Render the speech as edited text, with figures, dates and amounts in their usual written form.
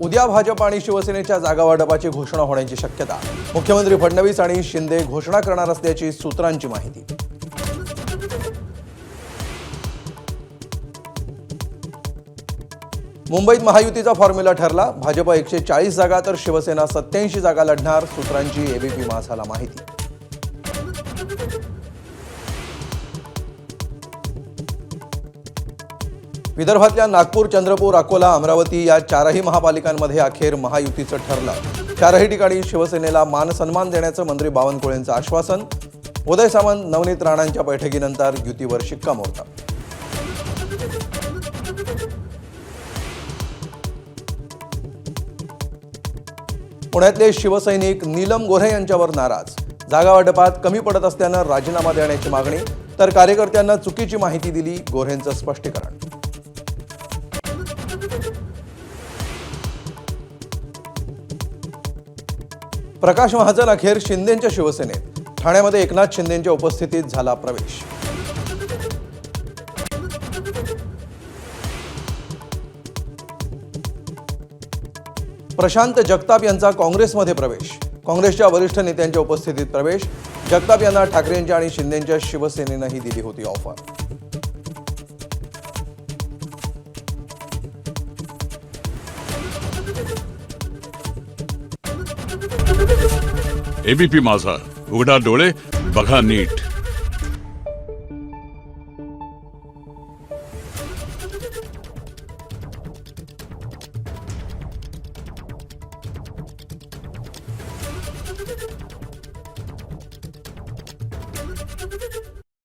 उद्या भाजप आणि शिवसेनेच्या जागा वाटपाची घोषणा होण्याची शक्यता। मुख्यमंत्री फडणवीस आणि शिंदे घोषणा करणार असल्याची सूत्रांची माहिती। मुंबईत महायुतीचा फॉर्म्युला ठरला। भाजप 140 जागा तर शिवसेना 87 जागा लढणार, सूत्रांची एबीपी माझाला माहिती। विदर्भातल्या नागपूर, चंद्रपूर, अकोला, अमरावती या चारही महापालिकांमध्ये अखेर महायुतीचं ठरलं। चारही ठिकाणी शिवसेनेला मान सन्मान देण्याचं मंत्री बावनकुळेंचं आश्वासन। उदय सामंत, नवनीत राणांच्या बैठकीनंतर युतीवर शिक्कामोर्तब। पुण्यातले शिवसैनिक नीलम गोऱ्हे यांच्यावर नाराज। जागा वाटपात कमी पडत असल्यानं राजीनामा देण्याची मागणी, तर कार्यकर्त्यांना चुकीची माहिती दिली, गोऱ्हेंचं स्पष्टीकरण। प्रकाश महाजन अखेर शिंदेंच्या शिवसेनेत। ठाण्यामध्ये एकनाथ शिंदेंच्या उपस्थितीत झाला प्रवेश। प्रशांत जगताप यांचा काँग्रेसमध्ये प्रवेश। काँग्रेसच्या वरिष्ठ नेत्यांच्या उपस्थितीत प्रवेश। जगताप यांना ठाकरेंच्या आणि शिंदेंच्या शिवसेनेनंही दिली होती ऑफर। एबीपी माझा, उघडा डोळे बघा नीट।